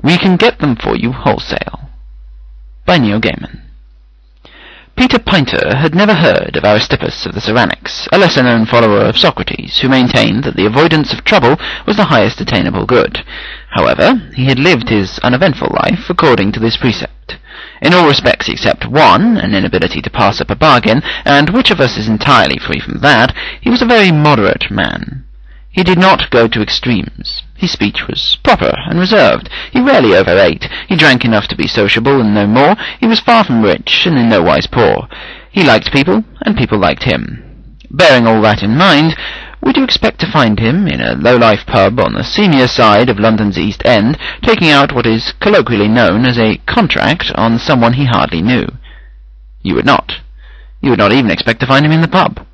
We Can Get Them For You Wholesale, by Neil Gaiman. Peter Pinter had never heard of Aristippus of the Cyrenaics, a lesser-known follower of Socrates, who maintained that the avoidance of trouble was the highest attainable good. However, he had lived his uneventful life according to this precept. In all respects except one, an inability to pass up a bargain, and which of us is entirely free from that, he was a very moderate man. He did not go to extremes. His speech was proper and reserved. He rarely overate. He drank enough to be sociable and no more. He was far from rich and in no wise poor. He liked people, and people liked him. Bearing all that in mind, would you expect to find him in a low-life pub on the seamier side of London's East End, taking out what is colloquially known as a contract on someone he hardly knew? You would not. You would not even expect to find him in the pub.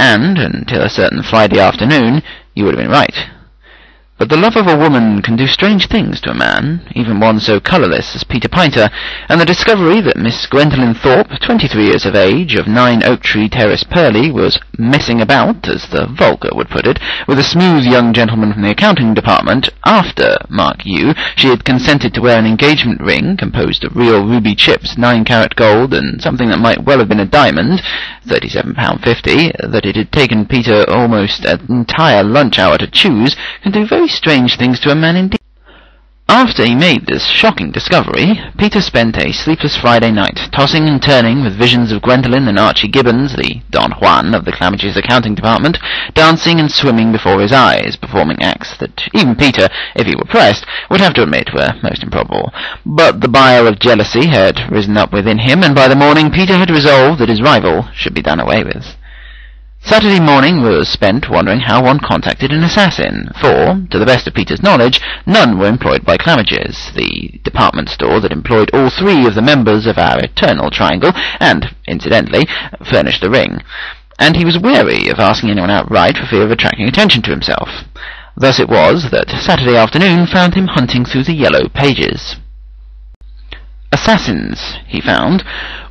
And, until a certain Friday afternoon, you would have been right. But the love of a woman can do strange things to a man, even one so colourless as Peter Pinter, and the discovery that Miss Gwendolen Thorpe, 23 years of age, of 9 Oak Tree Terrace, Purley, was messing about, as the vulgar would put it, with a smooth young gentleman from the accounting department, after, mark you, she had consented to wear an engagement ring, composed of real ruby chips, 9-carat gold, and something that might well have been a diamond, £37.50, that it had taken Peter almost an entire lunch hour to choose, can do very strange things to a man indeed. After he made this shocking discovery, Peter spent a sleepless Friday night, tossing and turning with visions of Gwendolen and Archie Gibbons, the Don Juan of the Clammidge's accounting department, dancing and swimming before his eyes, performing acts that even Peter, if he were pressed, would have to admit were most improbable. But the bile of jealousy had risen up within him, and by the morning Peter had resolved that his rival should be done away with. Saturday morning was spent wondering how one contacted an assassin, for, to the best of Peter's knowledge, none were employed by Clammidge's, the department store that employed all 3 of the members of our eternal triangle, and, incidentally, furnished the ring. And he was wary of asking anyone outright for fear of attracting attention to himself. Thus it was that Saturday afternoon found him hunting through the yellow pages. Assassins, he found,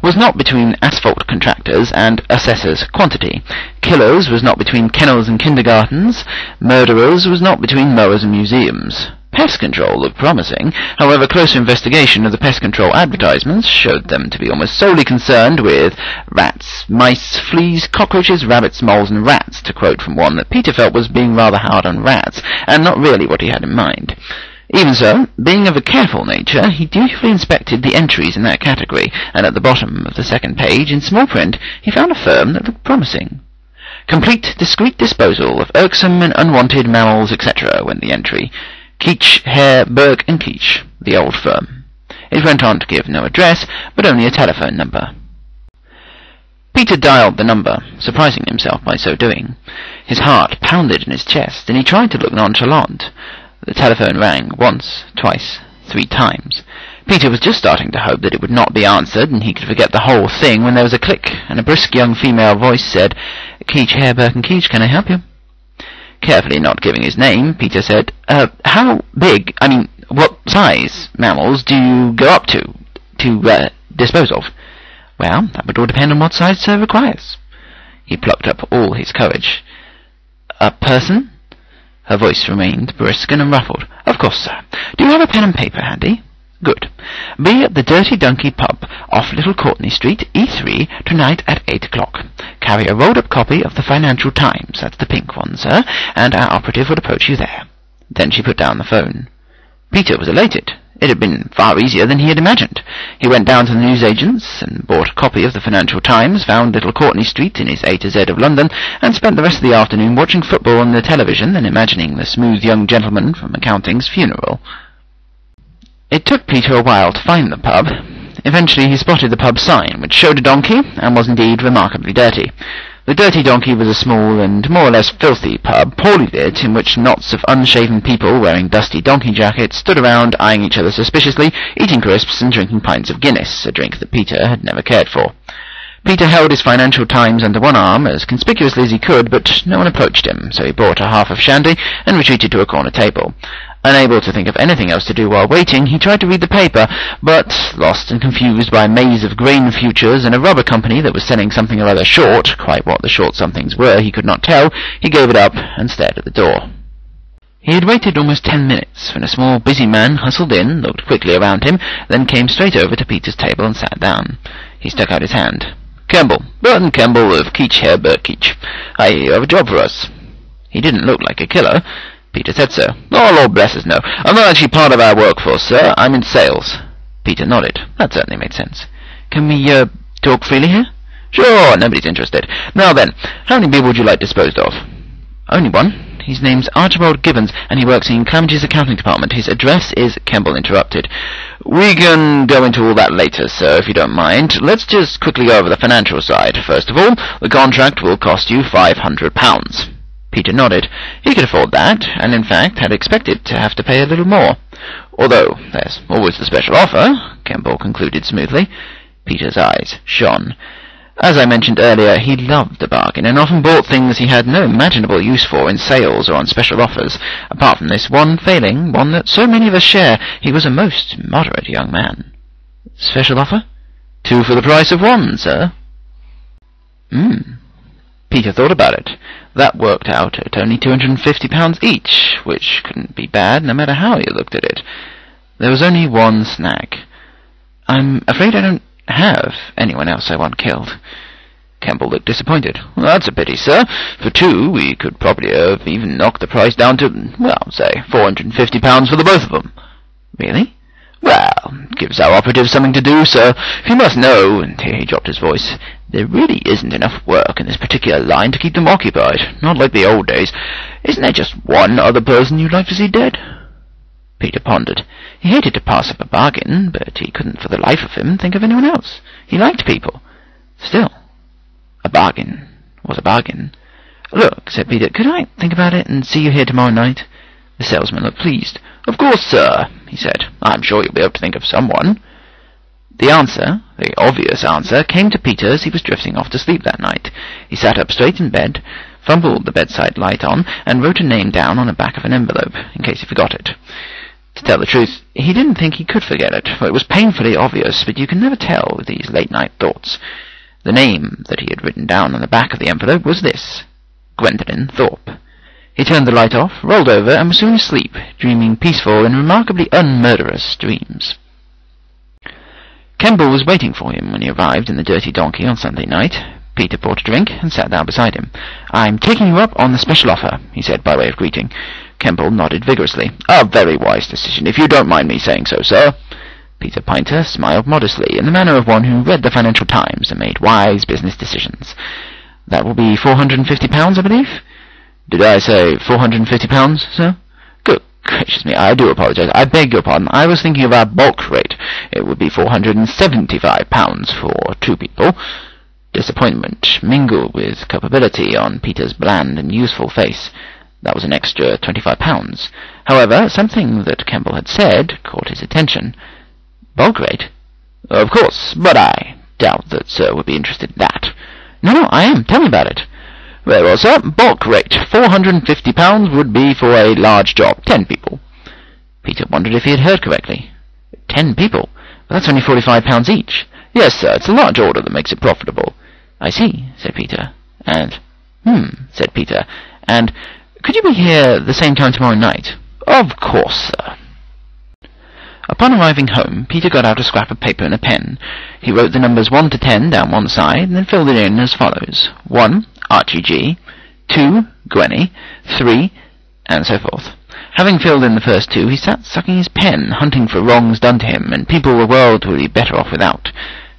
was not between asphalt contractors and assessors quantity. Killers was not between kennels and kindergartens. Murderers was not between mowers and museums. Pest control looked promising. However, closer investigation of the pest control advertisements showed them to be almost solely concerned with rats, mice, fleas, cockroaches, rabbits, moles, and rats, to quote from one that Peter felt was being rather hard on rats, and not really what he had in mind. Even so, being of a careful nature, he dutifully inspected the entries in that category, and at the bottom of the second page, in small print, he found a firm that looked promising. Complete, discreet disposal of irksome and unwanted mammals, etc., went the entry. Keach, Hare, Burke and Keach, the old firm. It went on to give no address, but only a telephone number. Peter dialed the number, surprising himself by so doing. His heart pounded in his chest, and he tried to look nonchalant. The telephone rang once, twice, 3 times. Peter was just starting to hope that it would not be answered, and he could forget the whole thing, when there was a click, and a brisk young female voice said, "Keach, Hare, Burke and Keach, can I help you?" Carefully not giving his name, Peter said, how big, what size mammals do you go up to dispose of?" "Well, that would all depend on what size Sir requires." He plucked up all his courage. "A person?" Her voice remained brisk and unruffled. "Of course, sir. Do you have a pen and paper handy?" "Good. Be at the Dirty Donkey pub off Little Courtney Street, E3, tonight at 8 o'clock. Carry a rolled-up copy of the Financial Times, that's the pink one, sir, and our operative will approach you there." Then she put down the phone. Peter was elated. It had been far easier than he had imagined. He went down to the newsagent's and bought a copy of the Financial Times, found Little Courtney Street in his A to Z of London, and spent the rest of the afternoon watching football on the television and imagining the smooth young gentleman from accounting's funeral. It took Peter a while to find the pub. Eventually he spotted the pub sign, which showed a donkey, and was indeed remarkably dirty. The Dirty Donkey was a small and more or less filthy pub, poorly lit, in which knots of unshaven people wearing dusty donkey jackets stood around, eyeing each other suspiciously, eating crisps and drinking pints of Guinness, a drink that Peter had never cared for. Peter held his Financial Times under one arm as conspicuously as he could, but no one approached him, so he bought a half of shandy and retreated to a corner table. Unable to think of anything else to do while waiting, he tried to read the paper, but, lost and confused by a maze of grain futures and a rubber company that was selling something or other short, quite what the short somethings were he could not tell, he gave it up and stared at the door. He had waited almost 10 minutes when a small, busy man hustled in, looked quickly around him, then came straight over to Peter's table and sat down. He stuck out his hand. "Kemble, Burton Kemble of Keach Herbert Keach. You have a job for us." He didn't look like a killer. Peter said so. "Oh, Lord bless us, no. I'm not actually part of our workforce, sir. I'm in sales." Peter nodded. That certainly made sense. "Can we, talk freely here?" "Sure, nobody's interested. Now then, how many people would you like disposed of?" "Only one. His name's Archibald Gibbons, and he works in Clamidge's accounting department. His address is—" Kemble interrupted. "We can go into all that later, sir, if you don't mind. Let's just quickly go over the financial side. First of all, the contract will cost you £500. Peter nodded. He could afford that, and in fact had expected to have to pay a little more. "Although there's always the special offer," Kemble concluded smoothly. Peter's eyes shone. As I mentioned earlier, he loved a bargain, and often bought things he had no imaginable use for in sales or on special offers. Apart from this one failing, one that so many of us share, he was a most moderate young man. "Special offer?" "2 for the price of 1, sir." Peter thought about it. That worked out at only £250 each, which couldn't be bad no matter how you looked at it. There was only one snag. "I'm afraid I don't have anyone else I want killed." Kemble looked disappointed. "Well, that's a pity, sir. For 2, we could probably have even knocked the price down to, well, say, £450 for the both of them." "Really?" "Well, it gives our operatives something to do, sir. You must know," and here he dropped his voice, "there really isn't enough work in this particular line to keep them occupied. Not like the old days. Isn't there just one other person you'd like to see dead?" Peter pondered. He hated to pass up a bargain, but he couldn't for the life of him think of anyone else. He liked people. Still, a bargain was a bargain. "Look," said Peter, "could I think about it and see you here tomorrow night?" The salesman looked pleased. "Of course, sir," he said. "I'm sure you'll be able to think of someone." The answer, the obvious answer, came to Peter as he was drifting off to sleep that night. He sat up straight in bed, fumbled the bedside light on, and wrote a name down on the back of an envelope, in case he forgot it. To tell the truth, he didn't think he could forget it, for it was painfully obvious, but you can never tell with these late-night thoughts. The name that he had written down on the back of the envelope was this: Gwendolen Thorpe. He turned the light off, rolled over, and was soon asleep, dreaming peaceful and remarkably unmurderous dreams. Kemble was waiting for him when he arrived in the Dirty Donkey on Sunday night. Peter brought a drink and sat down beside him. "I'm taking you up on the special offer," he said by way of greeting. Kemble nodded vigorously. "A very wise decision, if you don't mind me saying so, sir." Peter Pinter smiled modestly, in the manner of one who read the Financial Times and made wise business decisions. "That will be £450, I believe?" "Did I say £450, sir?" "Good gracious me, I do apologize. I beg your pardon. I was thinking of our bulk rate. It would be £475 for 2 people. Disappointment mingled with culpability on Peter's bland and useful face. That was an extra £25. However, something that Kemble had said caught his attention. "Bulk rate?" "Of course, but I doubt that sir would be interested in that." No, I am. Tell me about it." "Very well, sir. Bulk rate. £450 would be for a large job. 10 people. Peter wondered if he had heard correctly. 10 people? Well, that's only £45 each. "Yes, sir. It's a large order that makes it profitable." "I see," said Peter. Said Peter. "And could you be here the same time tomorrow night?" "Of course, sir." Upon arriving home, Peter got out a scrap of paper and a pen. He wrote the numbers 1 to 10 down one side, and then filled it in as follows: 1, Archie G, 2, Gwenny, 3, and so forth. Having filled in the first 2, he sat sucking his pen, hunting for wrongs done to him, and people the world would be better off without.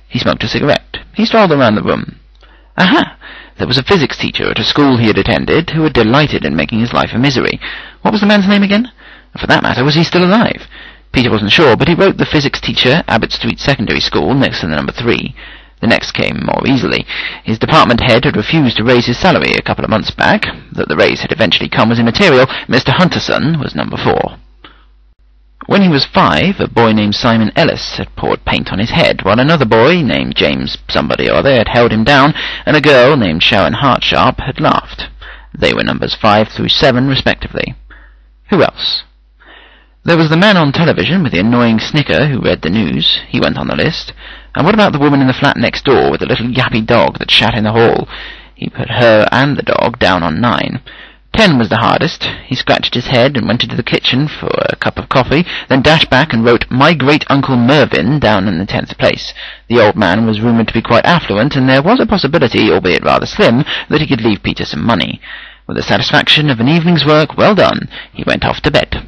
He smoked a cigarette. He strolled around the room. Aha! There was a physics teacher at a school he had attended who had delighted in making his life a misery. What was the man's name again? For that matter, was he still alive? Peter wasn't sure, but he wrote the physics teacher, Abbott Street Secondary School, next to the number 3. The next came more easily. His department head had refused to raise his salary a couple of months back. That the raise had eventually come was immaterial. Mr. Hunterson was number 4. When he was 5, a boy named Simon Ellis had poured paint on his head, while another boy, named James somebody or other, had held him down, and a girl named Sharon Hartsharp had laughed. They were numbers 5 through 7, respectively. Who else? There was the man on television with the annoying snicker who read the news. He went on the list. And what about the woman in the flat next door with the little yappy dog that sat in the hall? He put her and the dog down on 9. 10 was the hardest. He scratched his head and went into the kitchen for a cup of coffee, then dashed back and wrote "My Great-Uncle Mervyn" down in the 10th place. The old man was rumoured to be quite affluent, and there was a possibility, albeit rather slim, that he could leave Peter some money. With the satisfaction of an evening's work well done, he went off to bed.